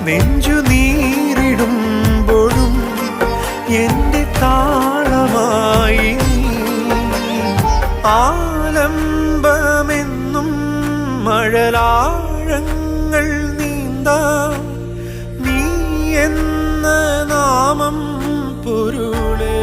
നെഞ്ചു നീറിടുമ്പോഴും എൻ്റെ താളമായി ആലംബമെന്നും മഴലാഴങ്ങൾ നീന്താം നീ എന്ന നാമം പൊരുളേ.